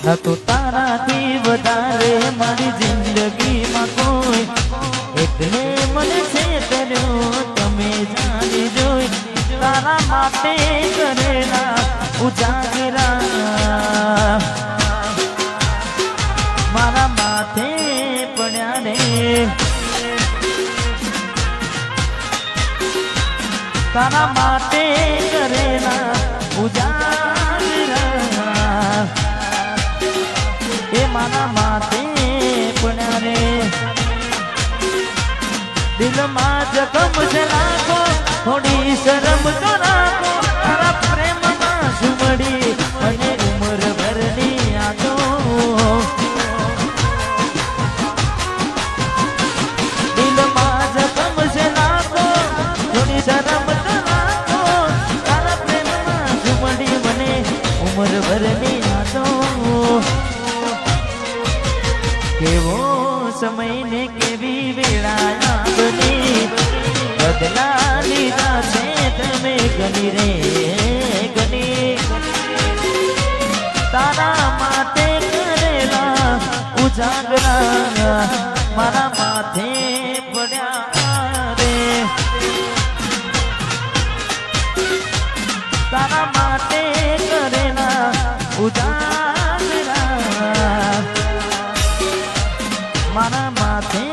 તો તારાથી વધારે મારી જિંદગીમાં કોઈ એટલે મને છેતર્યો તમે જાણી જોઈ તારા માટે કરેલા ઉજાગરા મારા માથે પડ્યા રે તારા માટે કરેલા ઉજાગરા એ મારા માથે પડ્યા રે દિલમાં જખમ છે લાખો થોડી શરમ તો રાખો તારા પ્રેમમાં સુમડી અને ઉમર ભરની યાદો દિલમાં જખમ છે લાખો થોડી શરમ તો રાખો તારા પ્રેમમાં સુમડી મને ઉમર ભરની યાદો કેવો સમય ને કેવી વેળા બની બદલા લીધા છે તમે ગની રે ગની તારા માટે કરેલા ઉજાગરા મારા માથે પડ્યા રે તારા માટે કરેલા ઉજાગરા મારા માથે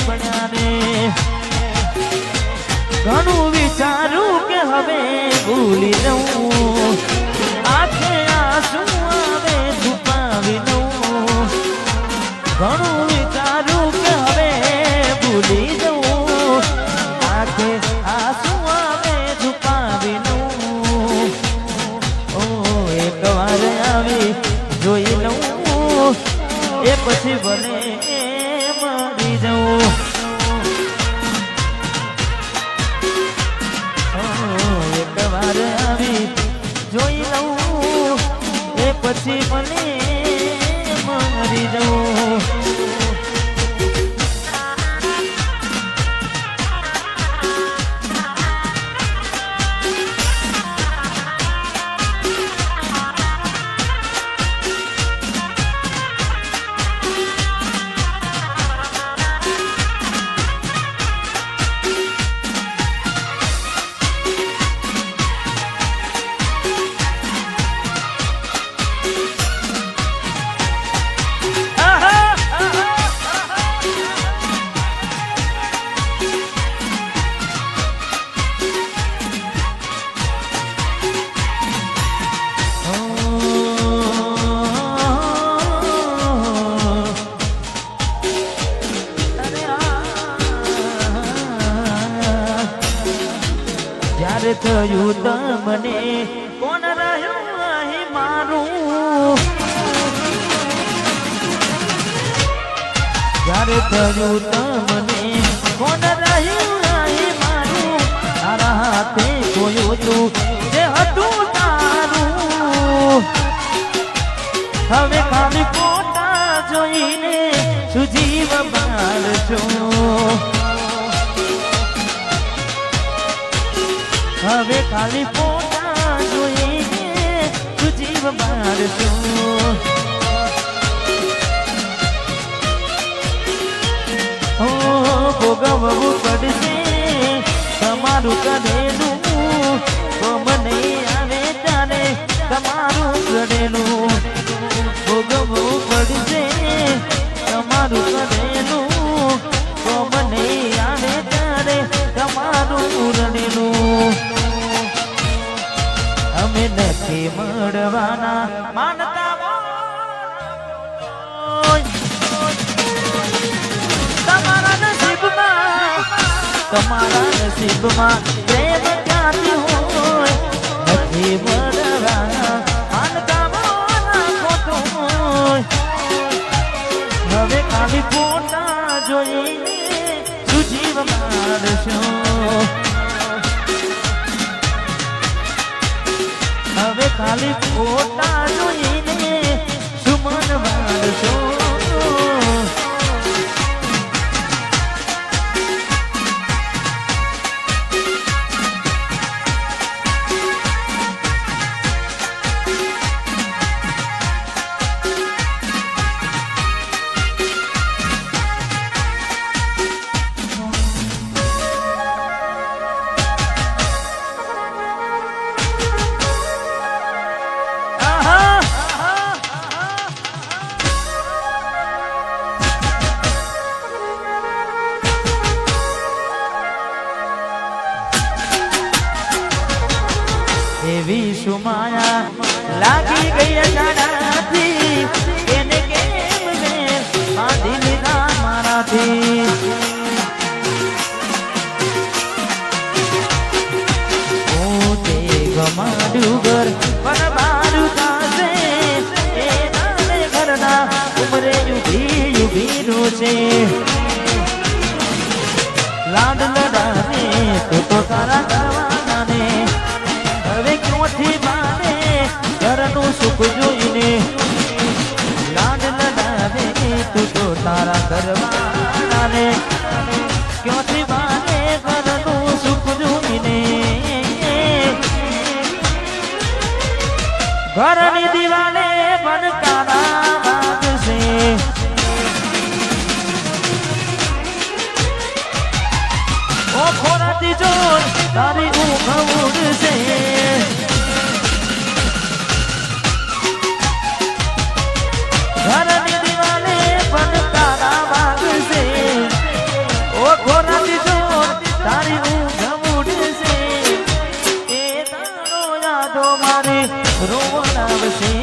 પડ્યા રે ઘણું વિચારું કે હવે ભૂલી જવું આંખે આંસુ આવે છુપાવી દઉં ઘણું વિચારું કે હવે ભૂલી જવું આંખે આંસુ આવે છુપાવી દઉં ઓ એક વાર આવી જોઈ લઉં એ પછી ભલે મરી જવું એક વાર આવી જોઈ લઉં એ પછી ભલે મરી જવું જ્યારે થયું તમને કોણ રહ્યું અહીં મારું જ્યારે થયું તમને કોણ રહ્યું અહીં મારું તારા હાથે જોયું તું જે હતું તારું હવે ખાલી ફોટા જોઈને શું જીવ બાળશો હવે ખાલી ફોટા જોઈને તું જીવ બાળશો હો ભોગવવું પડશે તમારું કરેલું કોમ નહીં આવે ત્યારે તમારું કરેલું ભોગવવું પડશે તમારું કરેલું કોમ નહીં આવે ત્યારે તમારું રડેલું અમે નથી મળવાના માનતા તમારા નસીબમાં પ્રેમ ક્યાંથી હોય નથી મળવાના માનતા ખોટું હોય હવે ખાલી ફોટા જોઈને શું જીવ મારશો હવે ખાલી ફોટા જોઈને શું મન મારશો શું માયા લાગી ગઈ જાડાથી એને કેમ મેં બાંધી લીધા મારાથી પોતે ગમાડ્યું ઘર પણ મારું કાશે એ નાને ઘરના ઉમરે યુભી છે લાડ લડાને તો તારા કરવાના ને હવે ક્યોથી માને ઘરનું સુખ જોઈને લાડ લડાવે તું તો તારા કરવાના ને ક્યોથી માને ઘરનું સુખ જોઈને ઘરની દિવાલે બનકારા વાગશે ઓ ખોરાતી જોર તારી ઊંઘ ઉડશે ઘરની દિવાલે બનકારા વાગશે ઓ ખોરાતી જોર તારી ઊંઘ ઉડશે એ તારો યાદો મારી રોવડાવશે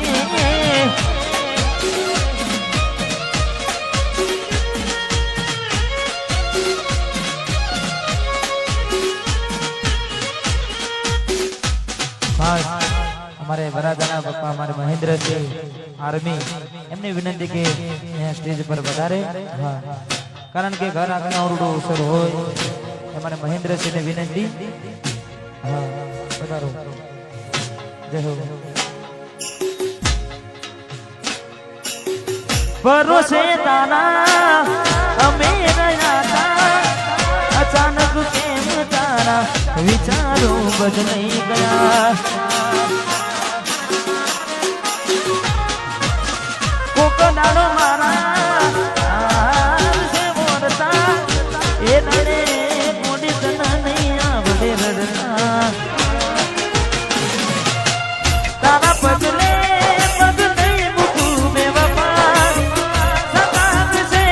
हमारे वरादाना पप्पा हमारे महेंद्र से आर्मी एमने विनंती के यहाँ स्टेज पर पधारे हाँ कारण के घर आगे औरडो अवसर हो हमारे महेंद्र से ने विनंती हाँ पधारो जय हो भरोसे ताना अमे रया था अचानक केम तारा विचारो बदलाई गया कोकनाडो मारा से बोलता ए नरे मोड़ी तना नहीं आवडे रडता तारा पगले पगले मुकू में वफा सताब से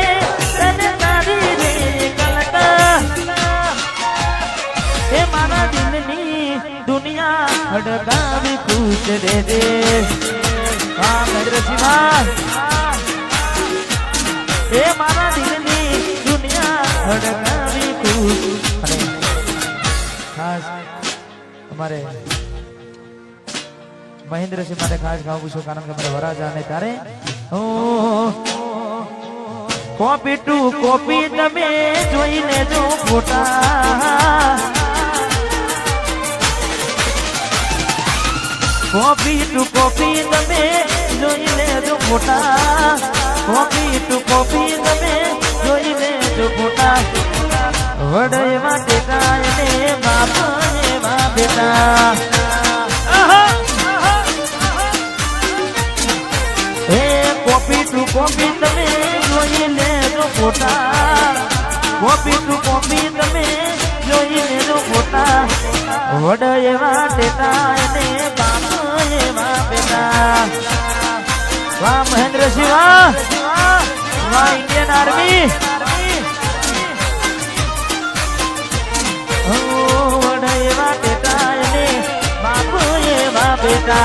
तने तारी रे कलका ए मारा दिलनी दुनिया हड़कावी खुश दे दे हाँ महेंद्र सिंह ए मारा दिलनी दुनिया हड़कावी खुश खास हमारे महेंद्र सिंह मारे खास गाँव पूछो कारण के मेरे वरा जाने तारे कॉपी टू कॉपी तमे जोईने जो फोटा कॉपी टू कॉपी तमे जोईने जो फोटा कॉपी टू कॉपी तमे जोईने जो फोटा वडे वाटे कायने बापे वा बेटा हे कॉपी टू कॉपी तमे जोईने जो फोटा कॉपी टू कॉपी तमे जोईने जो फोटा वडे वाटे कायने बापे वा बेटा वाह महेंद्र सिंह वाह इंडियन आर्मी बेटा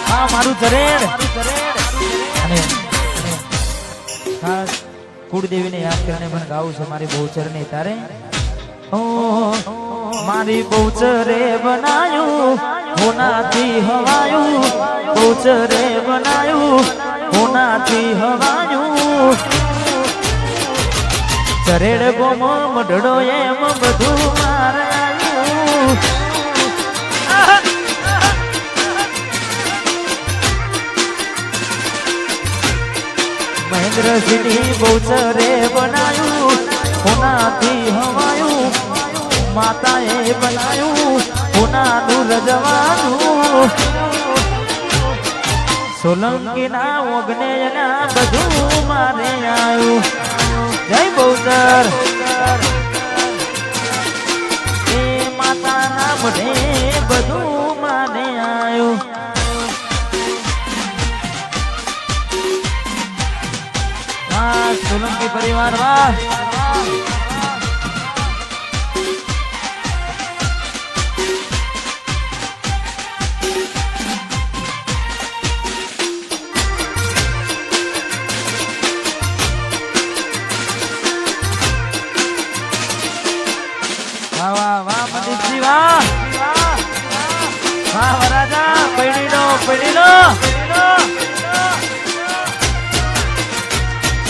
हाँ मारू जरेड़ खास कुलदेवी ने याद करने मन गाऊ से मारी बहुचर ने तारे मारी बहुचरे बनायू होना थी हवायू बहुचरे बनायू होना थी हवायू चरेड़ गोम मडड़ो एम बधु मारायू महेंद्र सिंह बहुचरे बनायू होना थी हवायू माताए बनायू होना रजवानू सोलंकी ना ओगने ना बधु मारे आयू जय बहुचर ए माता ना बने बधु मारे आयू सोलंकी परिवार वाह પડીલો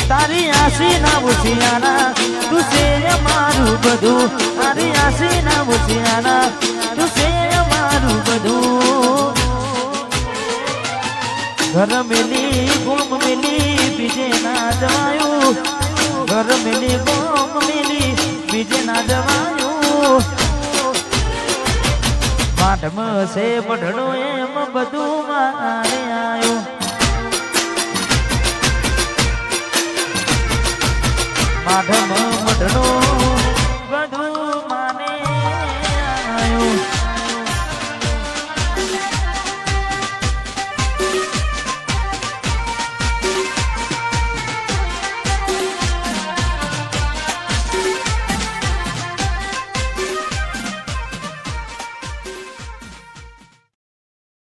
તારી આશી ના ઉછિયાના તું છે અમારું બધું તારી આશી ના ઉછિયાના તું છે અમારું બધું ઘર મેલી ગોમ મેલી બીજે ના જવાયું ઘર મેલી ગોમ મેલી બીજે ના જવાયું માટમ છે પઢડો એમ બધું મારે આયો માટમ